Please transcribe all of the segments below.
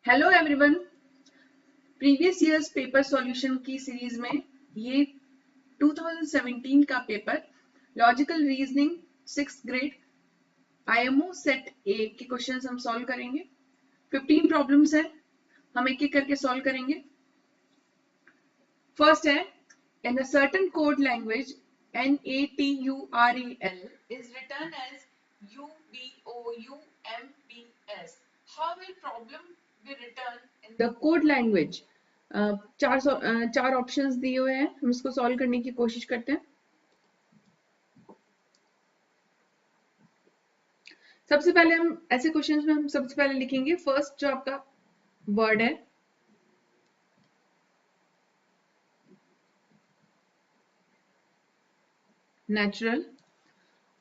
Hello everyone, previous years paper solution की series में ये 2017 का paper logical reasoning 6th grade IMO set ए के क्वेश्चंस हम सॉल्व करेंगे। 15 प्रॉब्लम्स है, हम एक एक करके सॉल्व करेंगे। फर्स्ट है, in a certain code language NATURAL is written as UBOUMBS. How will problem be written in the code language? चार ऑप्शंस दिए हुए हैं, हम इसको सॉल्व करने की कोशिश करते हैं। सबसे पहले हम ऐसे क्वेश्चंस में हम सबसे पहले लिखेंगे फर्स्ट जो आपका वर्ड है नेचुरल,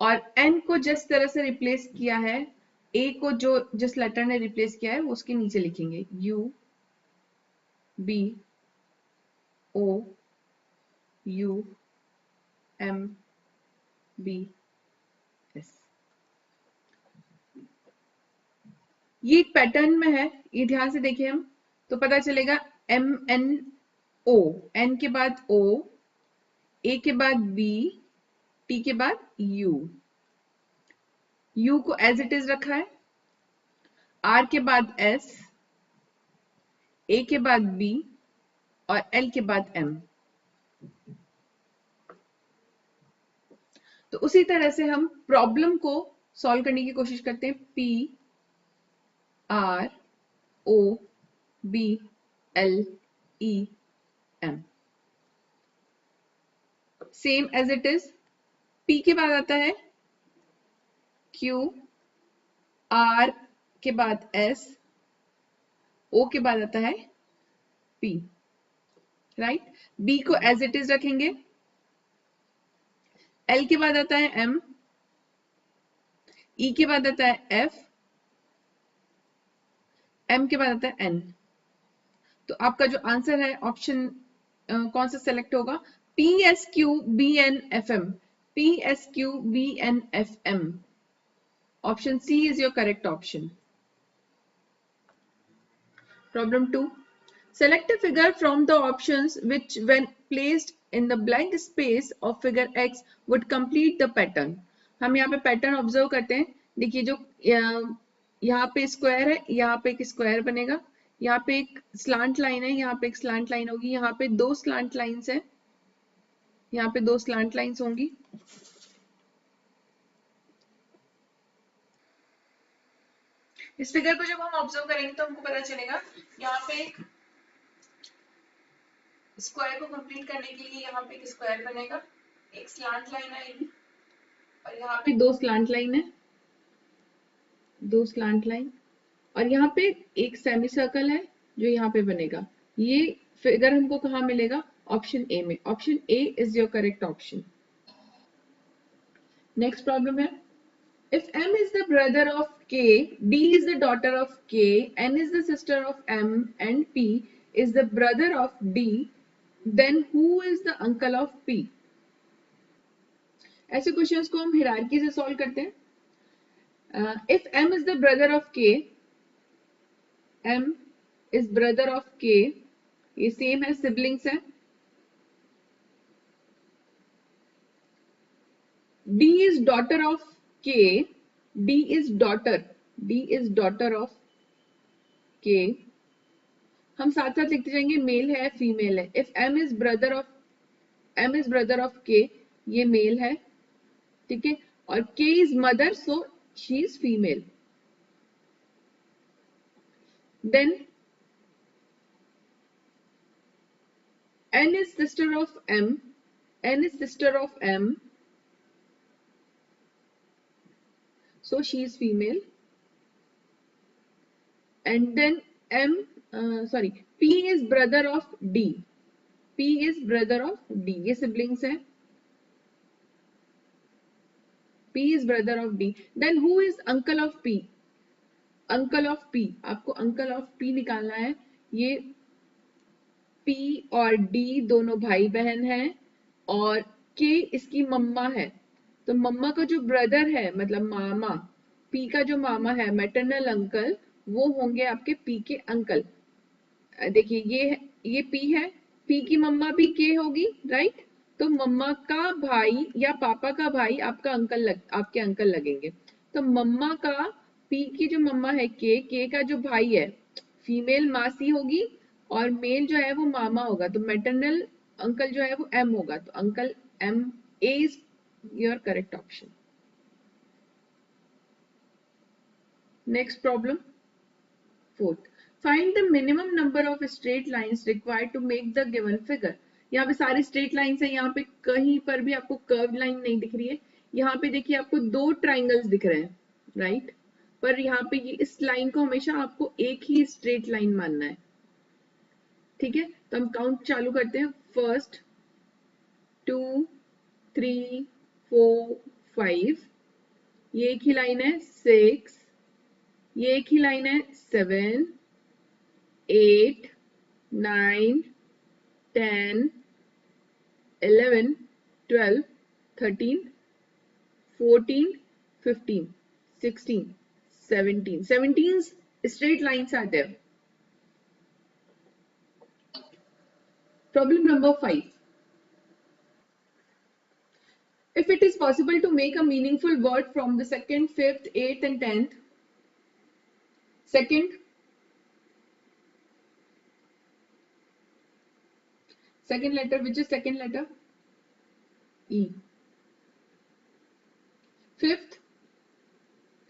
और एन को जिस तरह से रिप्लेस किया है, ए को जो जिस लेटर ने रिप्लेस किया है वो उसके नीचे लिखेंगे UBOUMBS। ये एक पैटर्न में है, ये ध्यान से देखिए हम तो पता चलेगा MNO, एन के बाद O, ए के बाद B, टी के बाद U को एज इट इज रखा है, R के बाद S, A के बाद B और L के बाद M। तो उसी तरह से हम प्रॉब्लम को सॉल्व करने की कोशिश करते हैं। PROBLEM, same as it is. P के बाद आता है Q, R के बाद S, O के बाद आता है P, राइट। B को एज इट इज रखेंगे, L के बाद आता है M, E के बाद आता है F, M के बाद आता है N। तो आपका जो आंसर है ऑप्शन कौन सा सेलेक्ट होगा? PSQBNFM, PSQBNFM। Option C is your correct option. Problem 2. Select a figure from the options which when placed in the blank space of figure X would complete the pattern. हम यहाँ पे pattern observe करते हैं। देखिए जो यहाँ पे square है, यहाँ पे एक स्क्वायर बनेगा, यहाँ पे एक स्लांट लाइन है, यहाँ पे एक स्लांट लाइन होगी, यहाँ पे दो स्लांट लाइन्स है, यहाँ पे दो स्लांट लाइन्स होंगी। इस फिगर को जब हम ऑब्जर्व करेंगे तो हमको पता चलेगा यहाँ पे एक स्क्वायर को कंप्लीट करने के लिए यहाँ पे एक स्क्वायर बनेगा, एक स्लांट लाइन आएगी और यहाँ पे दो स्लांट लाइन है, दो स्लांट लाइन, और यहाँ पे एक सेमी सर्कल है जो यहाँ पे बनेगा। ये फिगर हमको कहाँ मिलेगा? ऑप्शन ए में। Option A is your correct option. Next problem है, if M is the brother of K, D is the daughter of K, N is the sister of M and P is the brother of D, then who is the uncle of P? ऐसे questions को हम hierarchy से solve करते हैं। If M is the brother of K, M is brother of K, ये same है, siblings है। D is daughter of K, D is daughter of K। हम साथ साथ लिखते जाएंगे, मेल है फीमेल है। If M is brother of K, ये मेल है, ठीक है, और K is mother, so she is female। Then N is sister of M, so she is female। And then P is brother of D, ये siblings है। P is brother of D। Then who is uncle of P? आपको uncle of P निकालना है। ये P और D दोनों भाई बहन हैं और K इसकी मम्मा है। तो मम्मा का जो ब्रदर है, मतलब मामा, P का जो मामा है, मैटरनल अंकल, वो होंगे आपके पी के अंकल। देखिए ये पी है, पी की मम्मा भी के होगी, राइट। तो मम्मा का भाई या पापा का भाई आपका आपके अंकल लगेंगे। तो मम्मा का, पी की जो मम्मा है के का जो भाई है फीमेल मासी होगी, और मेल जो है वो मामा होगा। तो मैटरनल अंकल जो है वो एम होगा। तो अंकल M, A is your correct option. Next problem, fourth, find the minimum number of straight lines required to make the given figure. यहाँ पे सारी स्ट्रेट लाइंस है, यहाँ पे कहीं पर भी आपको कर्व लाइन नहीं दिख रही है। यहाँ पे देखिए आपको दो ट्राइंगल्स दिख रहे हैं, राइट। पर यहाँ पे ये इस लाइन को हमेशा आपको एक ही स्ट्रेट लाइन मानना है, ठीक है। तो हम काउंट चालू करते हैं। फर्स्ट, 2, 3, 4, 5, ये एक ही लाइन है। 6, ये एक ही लाइन है। 7, 8, 9, 10, 11, 12, 13, 14, 15, 16, 17. 17 straight lines are there. Problem number 5. If it is possible to make a meaningful word from the second, fifth, eighth and 10th, second letter, which is second letter? E. Fifth,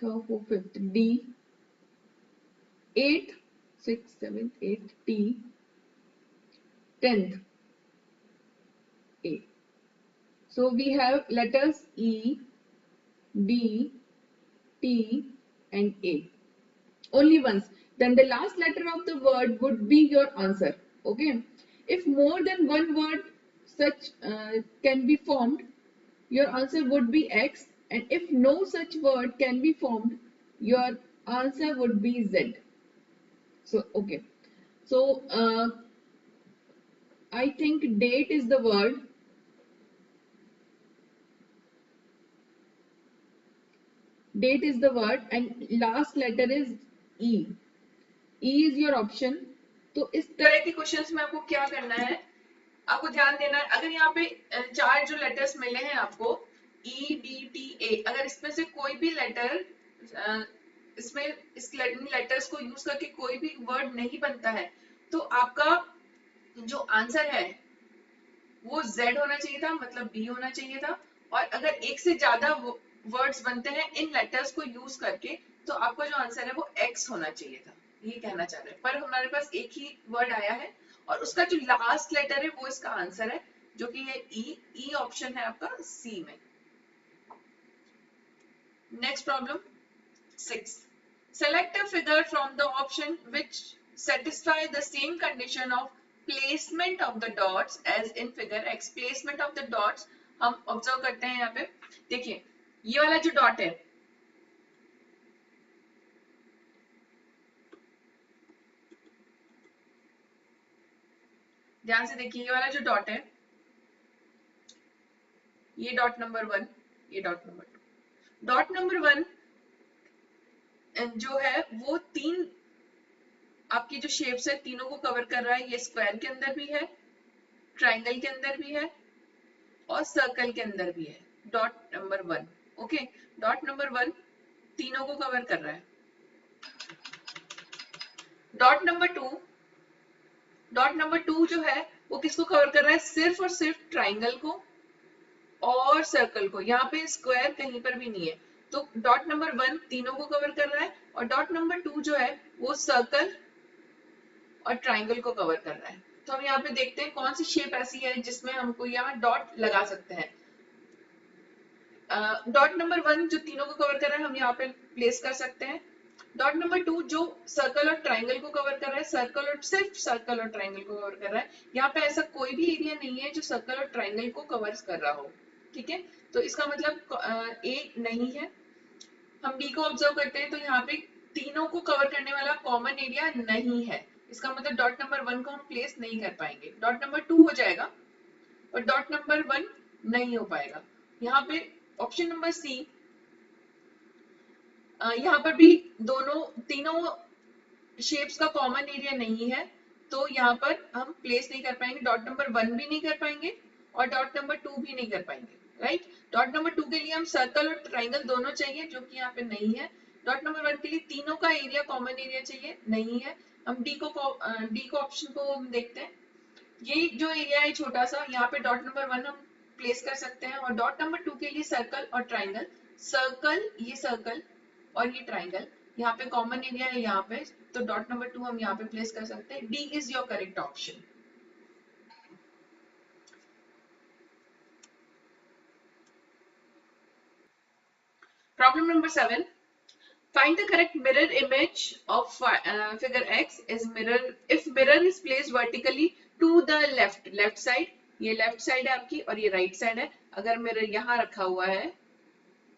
third, fourth, fifth, D. Eighth, sixth, seventh, eighth, T. 10th, A. So we have letters E, D, T and A. Only once. Then the last letter of the word would be your answer. Okay. If more than one word such can be formed, your answer would be X. And if no such word can be formed, your answer would be Z. So, okay. So, I think date is the word. Date is the word and last letter is E. E is your option. तो इस तरह के questions में आपको क्या करना है, आपको ध्यान देना है। अगर यहाँ पे चार जो लेटर्स मिले हैं आपको E, D, T, A, अगर इसमें से कोई भी लेटर इसमें इस लेटर्स को यूज करके कोई भी वर्ड नहीं बनता है, तो आपका जो आंसर है वो Z होना चाहिए था, मतलब B होना चाहिए था। और अगर एक से ज्यादा वर्ड्स बनते हैं इन लेटर्स को यूज करके, तो आपका जो आंसर है वो X होना चाहिए था, ये कहना चाह रहे हैं। पर हमारे पास एक ही वर्ड आया है और उसका जो लास्ट लेटर है वो इसका आंसर है, जो कि है ई। ई ऑप्शन है आपका सी में। Next problem 6, select a figure from the option which satisfy the same condition of placement of the dots as in figure X. placement of the dots हम ऑब्जर्व करते हैं यहाँ पे। देखिए ये वाला जो डॉट है, ध्यान से देखिए, ये वाला जो डॉट है, ये डॉट नंबर 1, ये डॉट नंबर 2। डॉट नंबर 1 जो है वो तीन आपकी जो शेप्स है तीनों को कवर कर रहा है। ये स्क्वायर के अंदर भी है, ट्राइंगल के अंदर भी है और सर्कल के अंदर भी है। Dot number 1, okay. Dot number 1 तीनों को कवर कर रहा है। डॉट नंबर 2, डॉट नंबर 2 जो है वो किसको कवर कर रहा है? सिर्फ और सिर्फ ट्राइंगल को और सर्कल को। यहाँ पे स्क्वायर कहीं पर भी नहीं है। तो डॉट नंबर 1 तीनों को कवर कर रहा है और डॉट नंबर 2 जो है वो सर्कल और ट्राइंगल को कवर कर रहा है। तो हम यहाँ पे देखते हैं कौन सी शेप ऐसी है जिसमें हमको यहाँ डॉट लगा सकते हैं। डॉट नंबर 1 जो तीनों को कवर कर रहा है हम यहाँ पे प्लेस कर सकते हैं। डॉट नंबर 2 जो सर्कल और ट्राइंगल को कवर कर रहा है, सर्कल और सिर्फ सर्कल और ट्राइंगल को कवर कर रहा है। यहाँ पे ऐसा कोई भी एरिया नहीं है जो सर्कल और ट्राइंगल को कवर कर रहा हो, ठीक है। तो इसका मतलब ए नहीं है। हम डी को ऑब्जर्व करते हैं तो यहाँ पे तीनों को कवर करने वाला कॉमन एरिया नहीं है। इसका मतलब डॉट नंबर 1 को हम प्लेस नहीं कर पाएंगे। डॉट नंबर 2 हो जाएगा और डॉट नंबर 1 नहीं हो पाएगा। यहाँ पे ऑप्शन नंबर सी, यहाँ पर भी दोनों तीनों शेप्स का कॉमन एरिया नहीं है, तो यहाँ पर हम प्लेस नहीं कर पाएंगे, डॉट नंबर 1 भी नहीं कर पाएंगे और डॉट नंबर 2 भी नहीं कर पाएंगे, राइट। डॉट नंबर 2 के लिए हम सर्कल और ट्राइंगल दोनों चाहिए, जो कि यहाँ पे नहीं है। डॉट नंबर 1 के लिए तीनों का एरिया कॉमन एरिया चाहिए, नहीं है। हम डी को ऑप्शन को हम देखते हैं। ये जो एरिया है छोटा सा, यहाँ पे डॉट नंबर 1 हम प्लेस कर सकते हैं, और डॉट नंबर 2 के लिए सर्कल और ट्राइंगल, सर्कल और ये ट्राइंगल, यहाँ पे कॉमन एरिया है यहाँ पे, तो डॉट नंबर 2 हम यहाँ पे प्लेस कर सकते हैं। D is your correct option. Problem number 7, find the correct mirror image of figure X is mirror if mirror is placed vertically to the left side, ये लेफ्ट साइड है आपकी और ये राइट साइड है। अगर मिरर यहाँ रखा हुआ है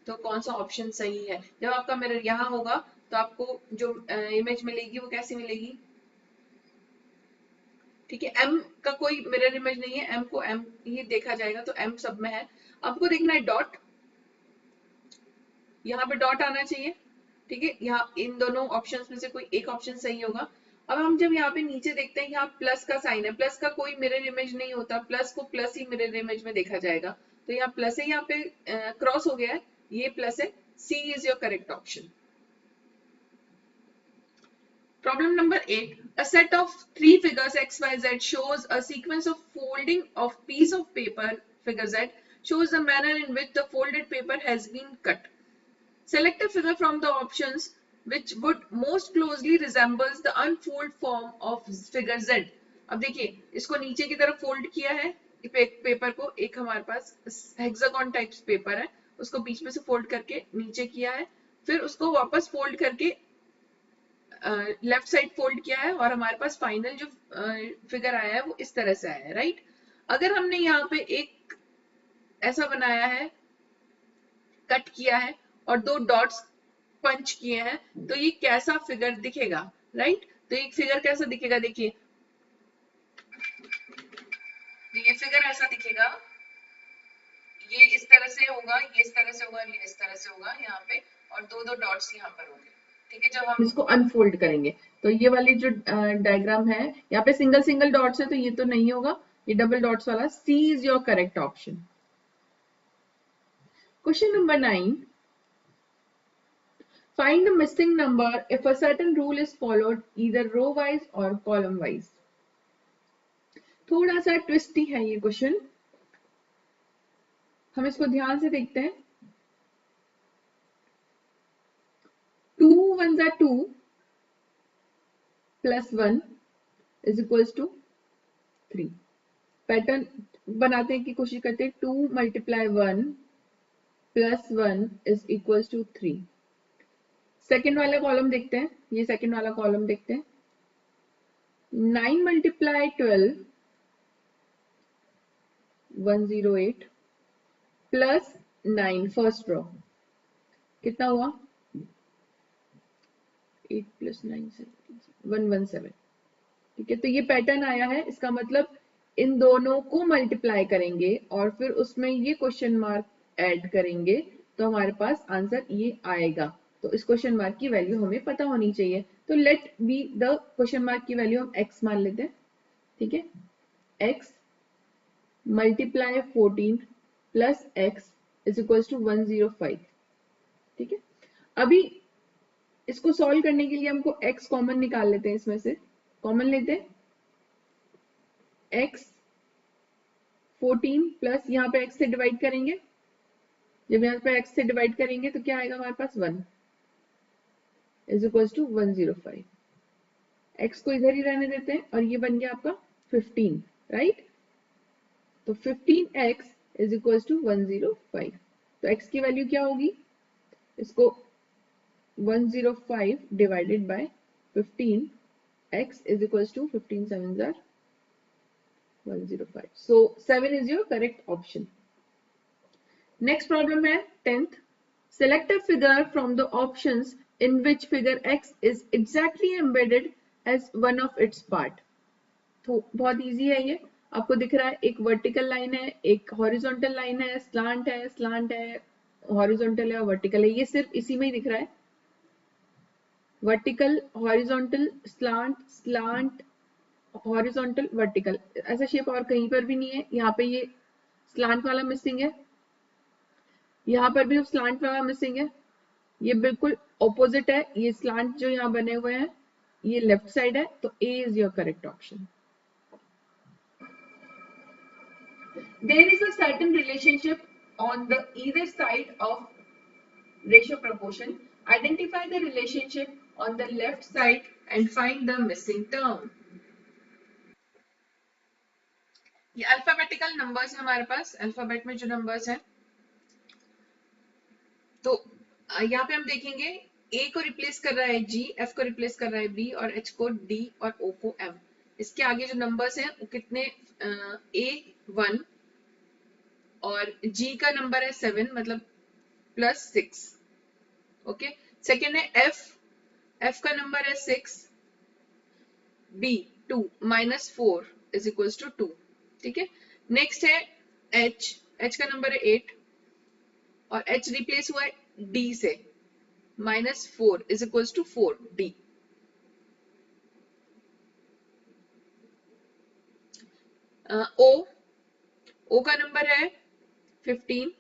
तो कौन सा ऑप्शन सही है? जब आपका मिरर यहाँ होगा तो आपको जो इमेज मिलेगी वो कैसी मिलेगी? ठीक है, एम का कोई मिरर इमेज नहीं है, एम को एम ही देखा जाएगा, तो एम सब में है। आपको देखना है डॉट, यहाँ पे डॉट आना चाहिए, ठीक है। यहाँ इन दोनों ऑप्शंस में से कोई एक ऑप्शन सही होगा। अब हम जब यहाँ पे नीचे देखते हैं, यहाँ प्लस का साइन है, प्लस का कोई मिरर इमेज नहीं होता, प्लस को प्लस ही मिरर इमेज में देखा जाएगा, तो यहाँ प्लस है, यहाँ पे क्रॉस हो गया है, ये प्लस है। C is your correct option. Problem number 8. A set of three figures x, y, z shows a sequence of folding of piece of paper. Figure Z shows the manner in which the folded paper has been cut. Select a figure from the options which would most closely resembles the unfold form of figure Z. अब देखिए, इसको नीचे की तरफ fold किया है paper को, एक हमारे पास हेक्सागन टाइप्स पेपर है, उसको बीच में से फोल्ड करके नीचे किया है, फिर उसको वापस फोल्ड करके लेफ्ट साइड फोल्ड किया है, और हमारे पास फाइनल जो फिगर आया है वो इस तरह से आया है, राइट। अगर हमने यहाँ पे एक ऐसा बनाया है, कट किया है और दो डॉट्स पंच किए हैं, तो ये कैसा फिगर दिखेगा, राइट। तो ये फिगर कैसा दिखेगा? देखिए, ये फिगर ऐसा दिखेगा, ये इस तरह से होगा, ये इस तरह से होगा, ये इस तरह से होगा यहाँ पे, और दो दो डॉट्स यहाँ पर होंगे, ठीक है। जब हम इसको अनफोल्ड करेंगे तो ये वाली जो डायग्राम है, यहाँ पे सिंगल सिंगल डॉट्स है, तो ये तो नहीं होगा, ये डबल डॉट्स वाला। C is your correct option. Question number 9, find the missing number if a certain rule is followed either row wise or column wise. थोड़ा सा ट्विस्टी है ये क्वेश्चन, हम इसको ध्यान से देखते हैं। 2 1s are 2 plus 1 is equals to 3। Pattern बनाने की कोशिश करते हैं। 2 multiply 1 plus 1 is equals to 3। Second वाला कॉलम देखते हैं, ये सेकेंड वाला कॉलम देखते हैं। 9 multiply 12 108 प्लस 9 फर्स्ट रो, कितना हुआ? 8 plus 9 117। ठीक है, तो ये पैटर्न आया है, इसका मतलब इन दोनों को मल्टीप्लाई करेंगे और फिर उसमें ये क्वेश्चन मार्क ऐड करेंगे तो हमारे पास आंसर ये आएगा। तो इस क्वेश्चन मार्क की वैल्यू हमें पता होनी चाहिए, तो let be the question mark की वैल्यू हम x मान लेते हैं, ठीक है। x multiply 14 plus x is equal to 105, ठीक है। अभी इसको सॉल्व करने के लिए हमको x कॉमन निकाल लेते हैं, इसमें से कॉमन लेते हैं। x 14 प्लस यहाँ पे x से डिवाइड करेंगे, जब यहाँ पे x से डिवाइड करेंगे तो क्या आएगा हमारे पास? 1 इज इक्वल टू 105। x को इधर ही रहने देते हैं और ये बन गया आपका 15, राइट। तो 15x इज इक्वल टू 105। तो x की वैल्यू क्या होगी? इसको 105 divided by 15, x is equals to 15 sevens are 105. So 7 is your correct option. Next problem है 10th. Select a figure from the options in which figure x is exactly embedded as one of its part. तो बहुत easy है ये, आपको दिख रहा है एक वर्टिकल लाइन है, एक हॉरिजॉन्टल लाइन है, स्लांट है, हॉरिजॉन्टल है और वर्टिकल है, ये सिर्फ इसी में ही दिख रहा है। Vertical, horizontal, slant, slant, horizontal, vertical. ऐसा शेप और कहीं पर भी नहीं है। यहाँ पे ये स्लांट वाला मिसिंग है, यहाँ पर भी स्लांट वाला मिसिंग है। ये बिल्कुल ऑपोजिट है, ये स्लांट जो यहाँ बने हुए हैं ये लेफ्ट साइड है, तो A is your correct option. There is a certain relationship on the either side of ratio proportion. Identify the relationship on the left side and find the missing term. ये alphabetical numbers है हमारे पास, alphabet में जो numbers हैं, तो यहाँ पे हम देखेंगे ए को रिप्लेस कर रहा है जी, एफ को रिप्लेस कर रहा है बी, और एच को डी, और ओ को एम। इसके आगे जो नंबर्स हैं वो कितने, ए 1 और जी का नंबर है 7, मतलब +6। ओके, सेकेंड है एफ, एफ का नंबर है 6, बी 2, -4 इज इक्वल्स टू 2। ठीक है, नेक्स्ट है एच, एच का नंबर है 8 और एच रिप्लेस हुआ है डी से, -4 इज इक्वल्स टू 4 डी। ओ, ओ का नंबर है 15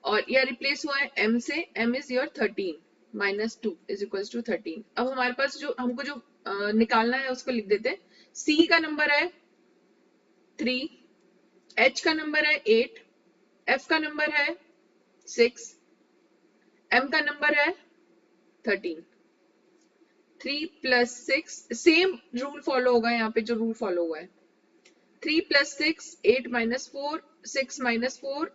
और यह रिप्लेस हुआ है m से, m is your 13, -2 is equals to 13। अब हमारे पास जो हमको जो निकालना है उसको लिख देते हैं। c का नंबर है 3, h का नंबर है 8, f का नंबर है 6, m का नंबर है 13। 3 + 6, सेम रूल फॉलो होगा यहाँ पे जो रूल फॉलो हुआ है। 3 + 6, 8 - 4, 6 - 4,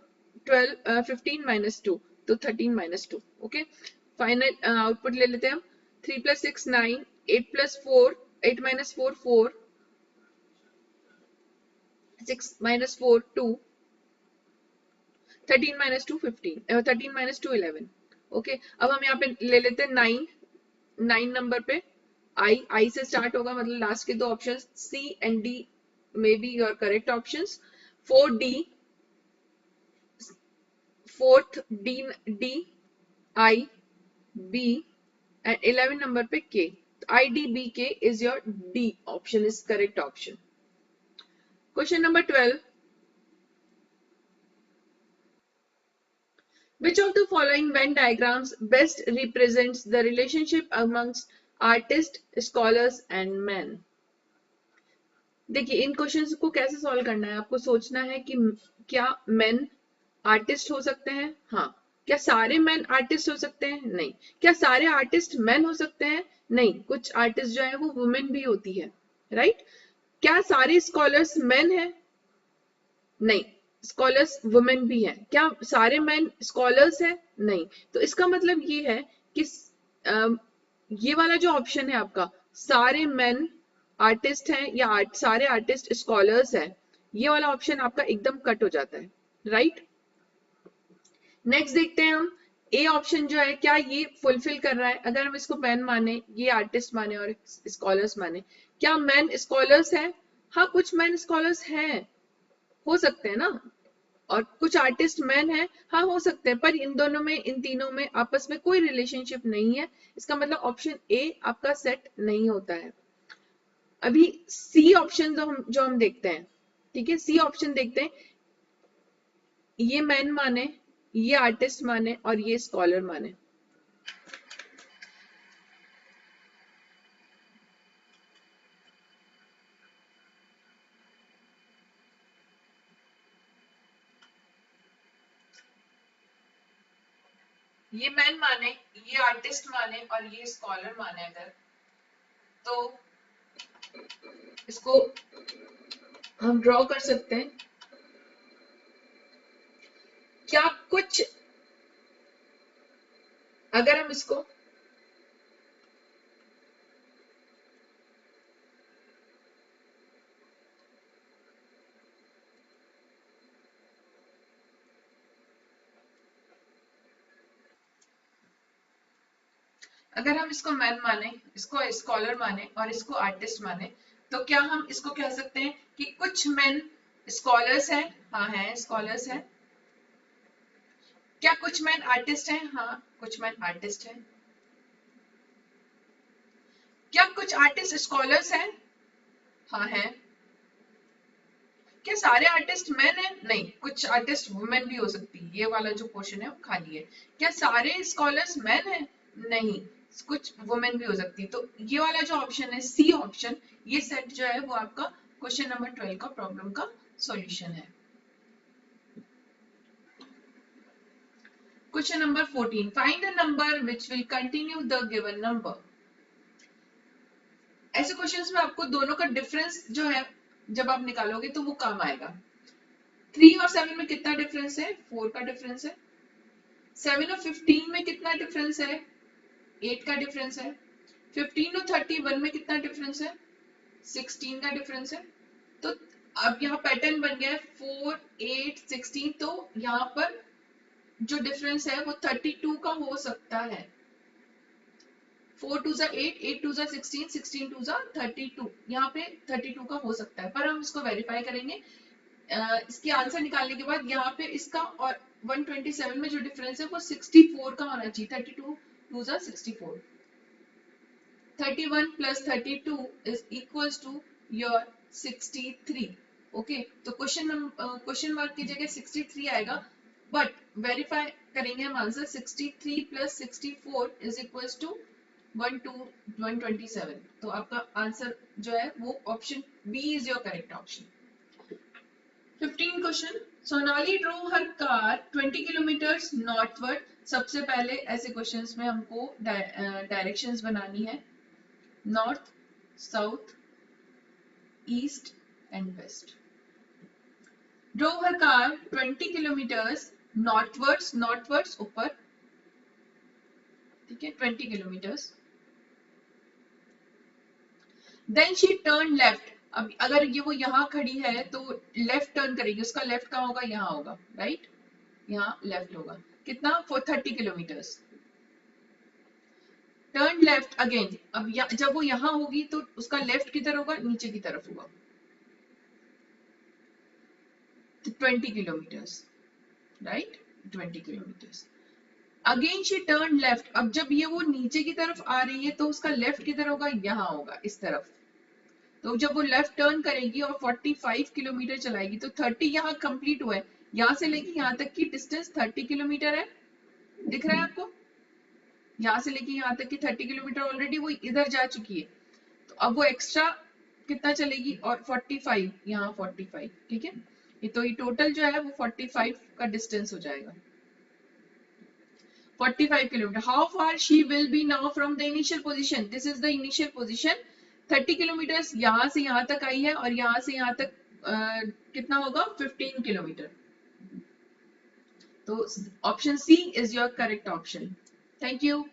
12, 15 - 2, तो 13 - 2। ओके, फाइनल आउटपुट ले लेते हैं हम। 3 + 6 9, 8 + 4, 8 - 4 4, 6 - 4 2, 13 - 2 15, 13 - 2 11। ओके, अब हम यहाँ पे ले लेते हैं 9, 9 नंबर पे आई से स्टार्ट होगा, मतलब लास्ट के दो option C and D may be your correct options. 4D, fourth D, I, B and 11 number पे के। आई डी बी के is your D option is correct option. Question number 12, which of the following Venn diagrams best represents the relationship amongst artists, scholars and men? देखिए इन questions को कैसे solve करना है, आपको सोचना है कि क्या मेन आर्टिस्ट हो सकते हैं, हाँ। क्या सारे मेन आर्टिस्ट हो सकते हैं, नहीं। क्या सारे आर्टिस्ट मेन हो सकते हैं, नहीं। कुछ आर्टिस्ट जो है वो वुमेन भी होती है, राइट। क्या सारे स्कॉलर्स मेन है, नहीं। स्कॉलर्स वुमेन भी है। क्या सारे मेन स्कॉलर्स है, नहीं। तो इसका मतलब ये है कि ये वाला जो ऑप्शन है आपका, सारे मेन आर्टिस्ट हैं या सारे आर्टिस्ट स्कॉलर्स हैं, ये वाला ऑप्शन आपका एकदम कट हो जाता है, राइट। नेक्स्ट देखते हैं हम, ए ऑप्शन जो है क्या ये फुलफिल कर रहा है। अगर हम इसको मैन माने, ये आर्टिस्ट माने और स्कॉलर्स माने, क्या मैन स्कॉलर्स है, हाँ कुछ मैन स्कॉलर्स हैं, हो सकते हैं ना, और कुछ आर्टिस्ट मैन है, हाँ हो सकते हैं, पर इन दोनों में, इन तीनों में आपस में कोई रिलेशनशिप नहीं है। इसका मतलब ऑप्शन ए आपका सेट नहीं होता है। अभी सी ऑप्शन जो हम देखते हैं, ठीक है, सी ऑप्शन देखते हैं, ये मैन माने, ये आर्टिस्ट माने और ये स्कॉलर माने। ये मैन माने, ये आर्टिस्ट माने और ये स्कॉलर माने, अगर तो इसको हम ड्रॉ कर सकते हैं। क्या कुछ, अगर हम इसको अगर हम इसको मैन माने, इसको स्कॉलर माने और इसको आर्टिस्ट माने, तो क्या हम इसको कह सकते हैं कि कुछ मैन स्कॉलर्स हैं, हाँ हैं स्कॉलर्स हैं। क्या कुछ मैन आर्टिस्ट हैं, हाँ कुछ मैन आर्टिस्ट हैं। क्या कुछ आर्टिस्ट स्कॉलर्स हैं? हाँ हैं। क्या सारे आर्टिस्ट मैन हैं? नहीं, कुछ आर्टिस्ट वुमेन भी हो सकती है। ये वाला जो क्वेश्चन है वो खाली है। क्या सारे स्कॉलर्स मैन हैं? नहीं, कुछ वुमेन भी हो सकती है। तो ये वाला जो ऑप्शन है, सी ऑप्शन, ये सेट जो है वो आपका क्वेश्चन नंबर 12 का प्रॉब्लम का सॉल्यूशन है। Question number 14, find the number which will continue the given number. ऐसे क्वेश्चंस में आपको दोनों का डिफरेंस जो है जब आप निकालोगे तो वो काम आएगा। 3 और 7 में कितना डिफरेंस है? 4 का डिफरेंस है। 7 और 15 में कितना डिफरेंस है? 8 का डिफरेंस है। 15 और 31 में कितना डिफरेंस है? 16 का डिफरेंस है। तो अब यहाँ पैटर्न बन गया है 4, 8, 16। तो यहाँ पर जो डिफरेंस है वो 32 का हो सकता है। 4 2 8, 8 2 16, 16 2 32। यहाँ पे 32 का हो सकता है, पर हम इसको वेरीफाई करेंगे। इसके आंसर निकालने के बाद यहाँ पे इसका और 127 में जो डिफरेंस है वो 64 का होना चाहिए। 32 2 64। 31 plus 32 is equals to your 63. Okay, तो क्वेश्चन मार्क की जगह 63 आएगा, बट वेरीफाई करेंगे हम answer. 63 plus 64 is equals to 127। तो आपका आंसर जो है वो option B is your correct option. 15 question, Sonali drove her car 20 kilometre northward. सबसे पहले ऐसे क्वेश्चंस में हमको डायरेक्शंस बनानी है, north, south, east and west. Drove her car 20 kilometres northwards, northwards ऊपर, ठीक है, 20 kilometres. Then she turn left. अब अगर ये वो यहाँ खड़ी है तो लेफ्ट टर्न करेगी, उसका लेफ्ट कहाँ होगा? यहाँ होगा, राइट, यहाँ लेफ्ट होगा। कितना? 30 किलोमीटर्स। Turn left again. अब जब वो यहाँ होगी तो उसका लेफ्ट किधर होगा? नीचे की तरफ होगा, तो 20 kilometres, right, 20 kilometres. Again she turn left. अब जब ये वो नीचे की तरफ आ रही है तो उसका लेफ्ट किधर होगा? यहाँ होगा, इस तरफ। तो जब वो लेफ्ट टर्न करेगी और 45 किलोमीटर चलाएगी तो 30 यहाँ कंप्लीट हुआ है। यहाँ से लेके यहाँ तक की डिस्टेंस 30 किलोमीटर है, दिख रहा है आपको? यहाँ से लेके यहाँ तक की 30 किलोमीटर ऑलरेडी वो इधर जा चुकी है। तो अब वो एक्स्ट्रा कितना चलेगी? और 45, यहाँ 45, ठीक है। तो ये टोटल जो है वो 45 का डिस्टेंस हो जाएगा। 45 kilometre. How far she will be now from the initial position? This is the initial position. 30 kilometre यहाँ से यहाँ तक आई है और यहाँ से यहाँ तक कितना होगा? 15 किलोमीटर। तो option C is your correct option. Thank you.